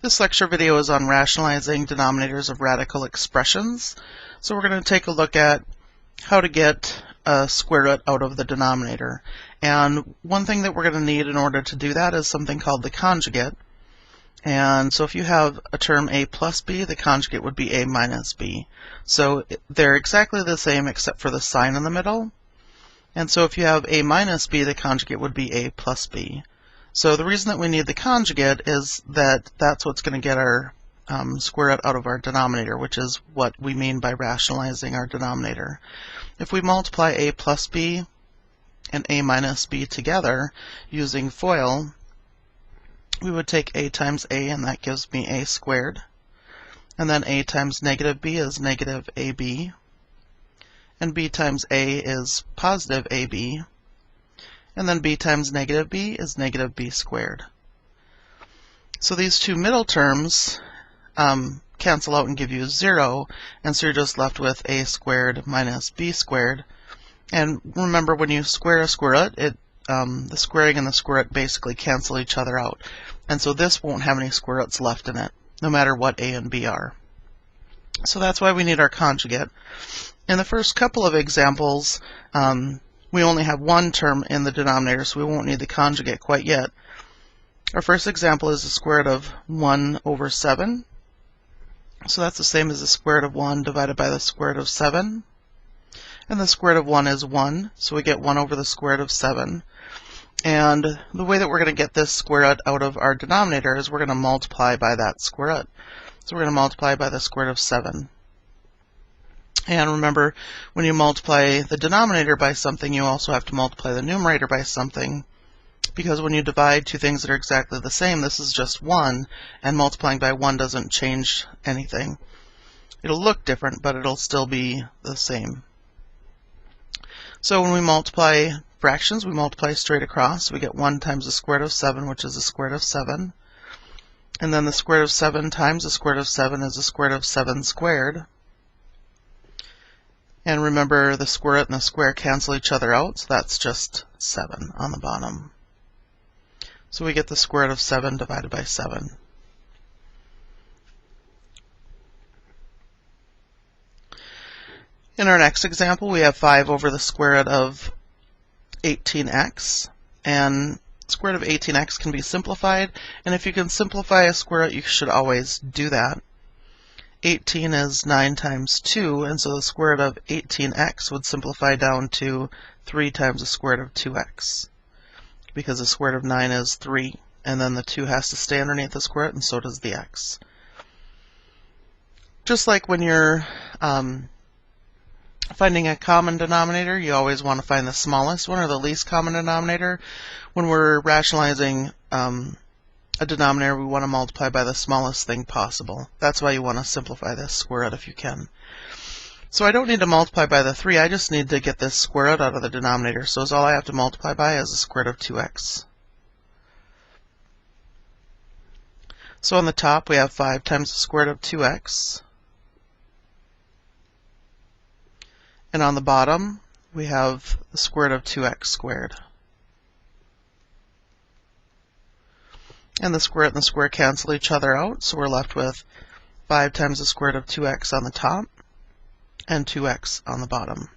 This lecture video is on rationalizing denominators of radical expressions. So we're going to take a look at how to get a square root out of the denominator. And one thing that we're going to need in order to do that is something called the conjugate. And so if you have a term a plus b, the conjugate would be a minus b. So they're exactly the same except for the sign in the middle. And so if you have a minus b, the conjugate would be a plus b. So the reason that we need the conjugate is that that's what's going to get our square root out of our denominator, which is what we mean by rationalizing our denominator. If we multiply a plus b and a minus b together using FOIL, we would take a times a, and that gives me a squared. And then a times negative b is negative ab. And b times a is positive ab. And then b times negative b is negative b squared. So these two middle terms cancel out and give you 0, and so you're just left with a squared minus b squared. And remember, when you square a square root, the squaring and the square root basically cancel each other out. And so this won't have any square roots left in it, no matter what a and b are. So that's why we need our conjugate. In the first couple of examples, we only have one term in the denominator, so we won't need the conjugate quite yet. Our first example is the square root of 1 over 7. So that's the same as the square root of 1 divided by the square root of 7. And the square root of 1 is 1, so we get 1 over the square root of 7. And the way that we're going to get this square root out of our denominator is we're going to multiply by that square root. So we're going to multiply by the square root of 7. And remember, when you multiply the denominator by something, you also have to multiply the numerator by something, because when you divide two things that are exactly the same, this is just 1, and multiplying by 1 doesn't change anything. It'll look different, but it'll still be the same. So when we multiply fractions, we multiply straight across. We get 1 times the square root of 7, which is the square root of 7. And then the square root of 7 times the square root of 7 is the square root of 7 squared. And remember, the square root and the square cancel each other out, so that's just 7 on the bottom. So we get the square root of 7 divided by 7. In our next example, we have 5 over the square root of 18x. And square root of 18x can be simplified, and if you can simplify a square root, you should always do that. 18 is 9 times 2, and so the square root of 18x would simplify down to 3 times the square root of 2x, because the square root of 9 is 3, and then the 2 has to stay underneath the square root, and so does the x. Just like when you're finding a common denominator, you always want to find the smallest one or the least common denominator. When we're rationalizing a denominator, we want to multiply by the smallest thing possible. That's why you want to simplify this square root if you can. So I don't need to multiply by the 3, I just need to get this square root out of the denominator. So all I have to multiply by is the square root of 2x. So on the top we have 5 times the square root of 2x. And on the bottom we have the square root of 2x squared. And the square root and the square cancel each other out, so we're left with 5 times the square root of 2x on the top and 2x on the bottom.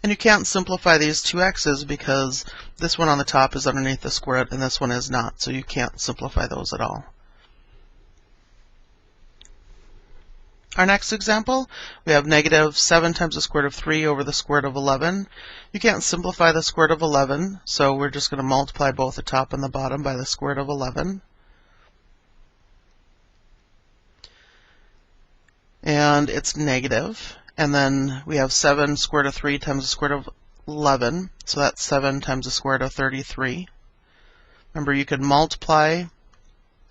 And you can't simplify these two x's because this one on the top is underneath the square root and this one is not, so you can't simplify those at all. Our next example, we have negative 7 times the square root of 3 over the square root of 11. You can't simplify the square root of 11, so we're just going to multiply both the top and the bottom by the square root of 11. And it's negative. And then we have 7 square root of 3 times the square root of 11, so that's 7 times the square root of 33. Remember, you could multiply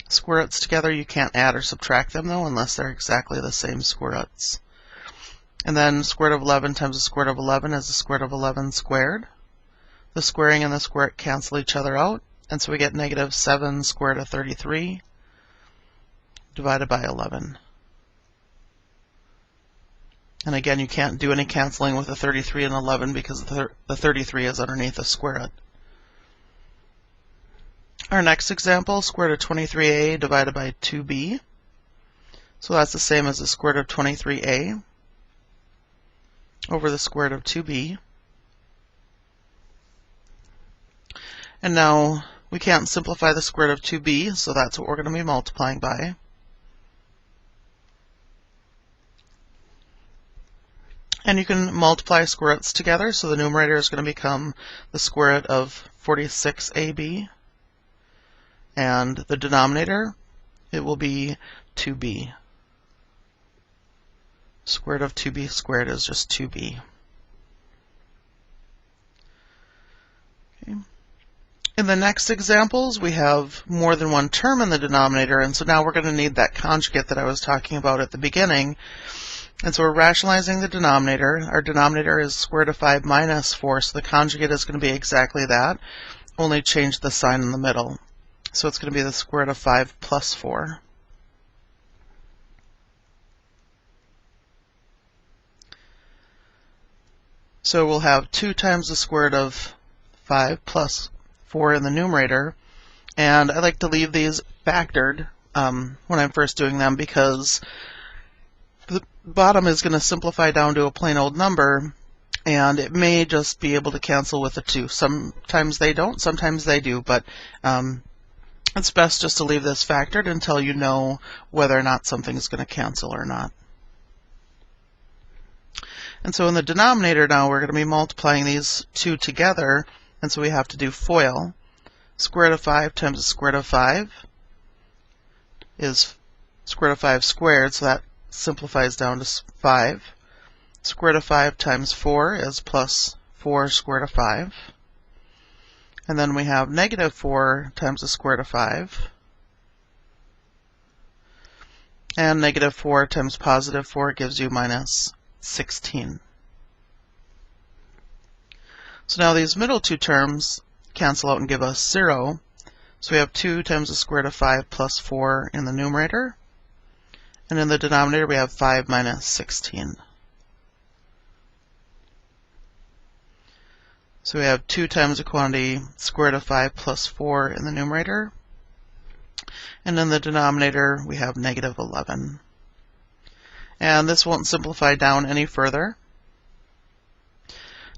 square roots together. You can't add or subtract them, though, unless they're exactly the same square roots. And then square root of 11 times the square root of 11 is the square root of 11 squared. The squaring and the square root cancel each other out, and so we get negative 7 square root of 33 divided by 11. And again, you can't do any canceling with the 33 and 11 because the 33 is underneath the square root. Our next example, square root of 23a divided by 2b. So that's the same as the square root of 23a over the square root of 2b. And now we can't simplify the square root of 2b, so that's what we're going to be multiplying by. And you can multiply square roots together, so the numerator is going to become the square root of 46ab, and the denominator, it will be 2b. Square root of 2b squared is just 2b. Okay. In the next examples, we have more than one term in the denominator, and so now we're going to need that conjugate that I was talking about at the beginning. And so we're rationalizing the denominator. Our denominator is square root of 5 minus 4, so the conjugate is going to be exactly that, only change the sign in the middle. So it's going to be the square root of 5 plus 4. So we'll have 2 times the square root of 5 plus 4 in the numerator. And I like to leave these factored when I'm first doing them, because the bottom is going to simplify down to a plain old number, and it may just be able to cancel with a 2. Sometimes they don't, sometimes they do, but it's best just to leave this factored until you know whether or not something is going to cancel or not. And so in the denominator now, we're going to be multiplying these two together, and so we have to do FOIL. Square root of 5 times the square root of 5 is square root of 5 squared, so that simplifies down to 5. Square root of 5 times 4 is plus 4 square root of 5. And then we have negative 4 times the square root of 5. And negative 4 times positive 4 gives you minus 16. So now these middle two terms cancel out and give us 0. So we have 2 times the square root of 5 plus 4 in the numerator. And in the denominator, we have 5 minus 16. So we have 2 times the quantity square root of 5 plus 4 in the numerator. And in the denominator, we have negative 11. And this won't simplify down any further.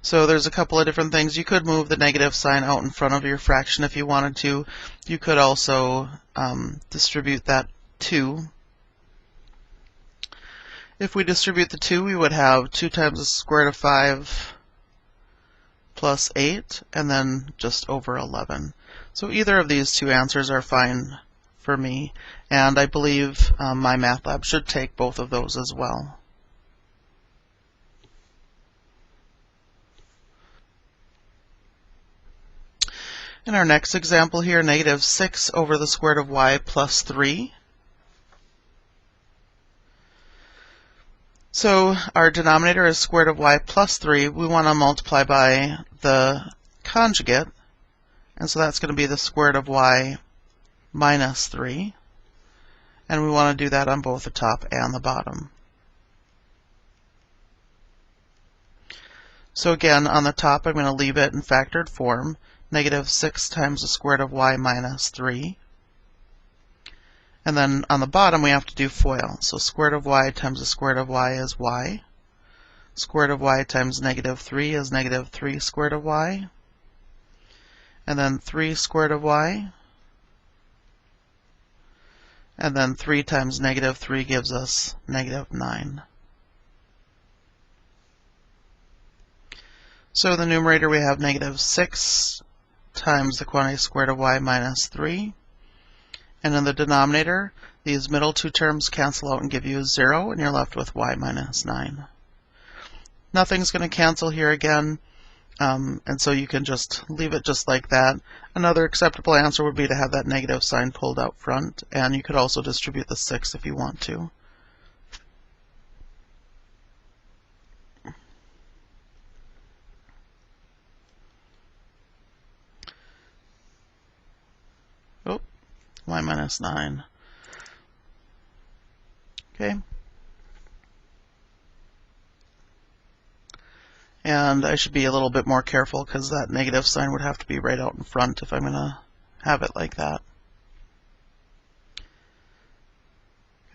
So there's a couple of different things. You could move the negative sign out in front of your fraction if you wanted to. You could also distribute that 2. If we distribute the 2, we would have 2 times the square root of 5 plus 8, and then just over 11. So either of these two answers are fine for me, and I believe my math lab should take both of those as well. In our next example here, negative 6 over the square root of y plus 3. So our denominator is square root of y plus 3. We want to multiply by the conjugate, and so that's going to be the square root of y minus 3. And we want to do that on both the top and the bottom. So again, on the top, I'm going to leave it in factored form. Negative 6 times the square root of y minus 3. And then on the bottom, we have to do FOIL. So square root of y times the square root of y is y. Square root of y times negative 3 is negative 3 square root of y. And then 3 square root of y. And then 3 times negative 3 gives us negative 9. So in the numerator, we have negative 6 times the quantity square root of y minus 3. And in the denominator, these middle two terms cancel out and give you 0, and you're left with y minus 9. Nothing's going to cancel here again, and so you can just leave it just like that. Another acceptable answer would be to have that negative sign pulled out front, and you could also distribute the 6 if you want to. Oh, y minus 9. Okay. And I should be a little bit more careful because that negative sign would have to be right out in front if I'm going to have it like that.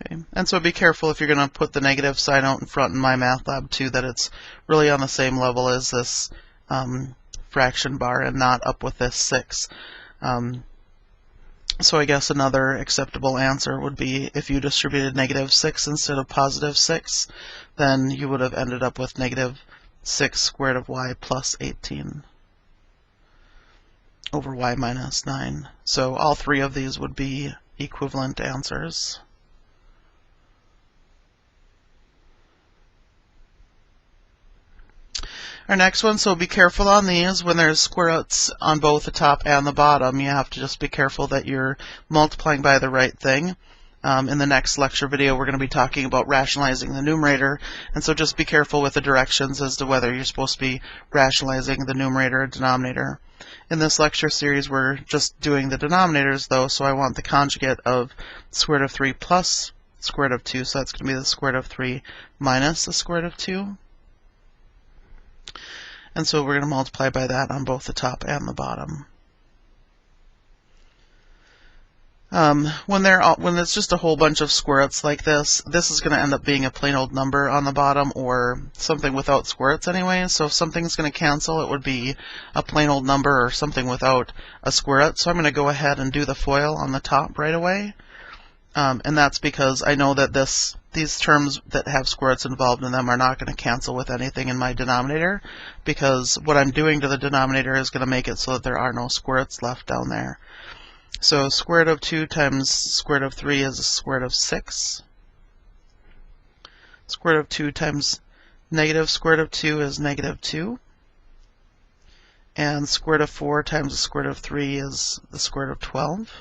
Okay. And so be careful if you're going to put the negative sign out in front in My Math Lab too, that it's really on the same level as this fraction bar and not up with this 6. So I guess another acceptable answer would be if you distributed negative 6 instead of positive 6, then you would have ended up with negative 6 squared of y plus 18 over y minus 9. So all three of these would be equivalent answers. Our next one, so be careful on these. When there's square roots on both the top and the bottom, you have to just be careful that you're multiplying by the right thing. In the next lecture video, we're going to be talking about rationalizing the numerator, and so just be careful with the directions as to whether you're supposed to be rationalizing the numerator or denominator. In this lecture series, we're just doing the denominators, though, so I want the conjugate of square root of 3 plus square root of 2, so that's going to be the square root of 3 minus the square root of 2. And so we're going to multiply by that on both the top and the bottom. When it's just a whole bunch of square roots like this is going to end up being a plain old number on the bottom, or something without square roots anyway. So if something's going to cancel, it would be a plain old number or something without a square root. So I'm going to go ahead and do the FOIL on the top right away. And that's because I know that these terms that have square roots involved in them are not going to cancel with anything in my denominator, because what I'm doing to the denominator is going to make it so that there are no square roots left down there. So square root of 2 times square root of 3 is square root of 6. Square root of 2 times negative square root of 2 is negative 2. And square root of 4 times the square root of 3 is the square root of 12.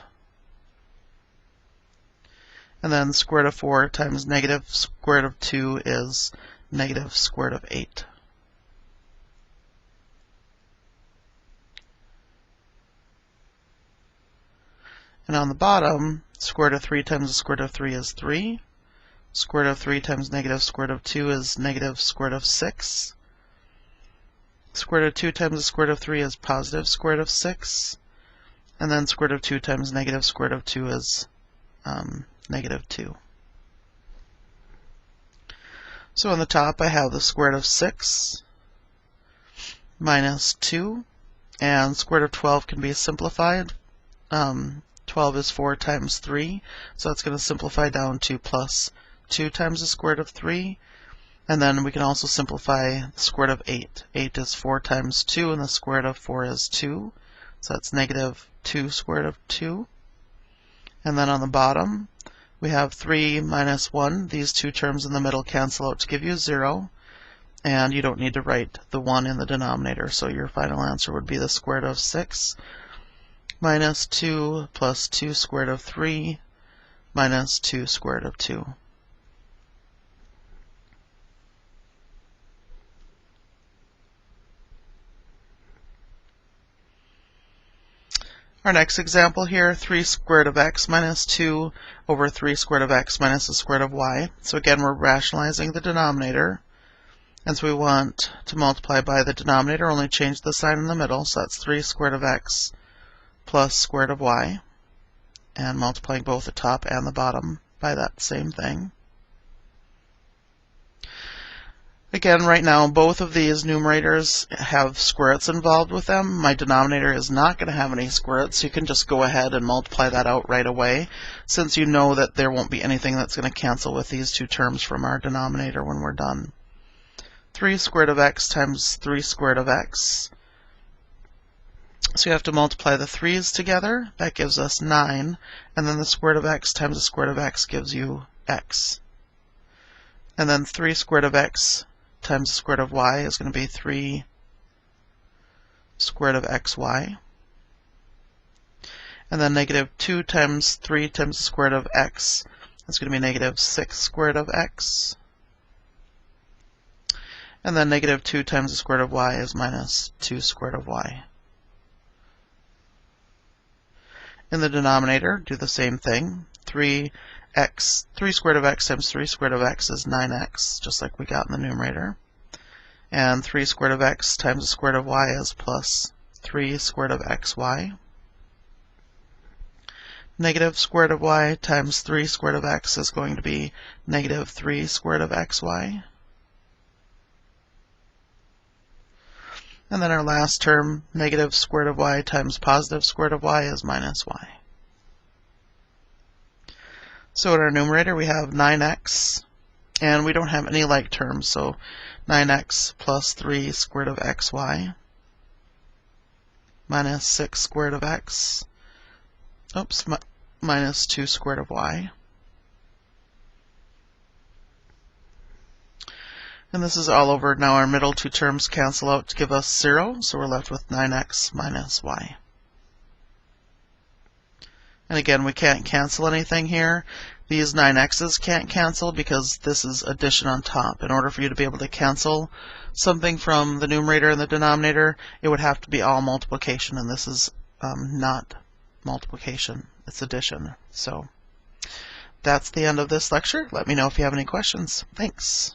And then square root of 4 times negative square root of 2 is negative square root of 8. And on the bottom, square root of 3 times the square root of 3 is 3. Square root of 3 times negative square root of 2 is negative square root of 6. Square root of 2 times the square root of 3 is positive square root of 6. And then square root of 2 times negative square root of 2 is negative 2. So on the top I have the square root of 6 minus 2, and square root of 12 can be simplified. 12 is 4 times 3, so that's going to simplify down to plus 2 times the square root of 3. And then we can also simplify the square root of 8. 8 is 4 times 2, and the square root of 4 is 2, so that's negative 2 square root of 2. And then on the bottom, we have 3 minus 1. These two terms in the middle cancel out to give you 0. And you don't need to write the 1 in the denominator, so your final answer would be the square root of 6 minus 2 plus 2 square root of 3 minus 2 square root of 2. Our next example here, 3 squared of x minus 2 over 3 squared of x minus the square root of y. So again, we're rationalizing the denominator. And so we want to multiply by the denominator, only change the sign in the middle. So that's 3 squared of x plus square root of y. And multiplying both the top and the bottom by that same thing. Again, right now, both of these numerators have square roots involved with them. My denominator is not going to have any square roots, so you can just go ahead and multiply that out right away, since you know that there won't be anything that's going to cancel with these two terms from our denominator when we're done. 3 squared of x times 3 squared of x. So you have to multiply the 3's together. That gives us 9. And then the square root of x times the square root of x gives you x. And then 3 squared of x times the square root of y is going to be 3 square root of xy. And then negative 2 times 3 times the square root of x is going to be negative 6 square root of x. And then negative 2 times the square root of y is minus 2 square root of y. In the denominator, do the same thing. 3 squared of x times 3 squared of x is 9x, just like we got in the numerator. And 3 squared of x times the square root of y is plus 3 squared of xy. Negative square root of y times 3 square root of x is going to be negative 3 square root of xy. And then our last term, negative square root of y times positive square root of y is minus y. So in our numerator we have 9x, and we don't have any like terms, so 9x plus 3 square root of xy minus 6 square root of x, minus 2 square root of y. And this is all over. Now our middle two terms cancel out to give us 0, so we're left with 9x minus y. And again, we can't cancel anything here. These 9x's can't cancel because this is addition on top. In order for you to be able to cancel something from the numerator and the denominator, it would have to be all multiplication, and this is not multiplication, it's addition. So that's the end of this lecture. Let me know if you have any questions. Thanks.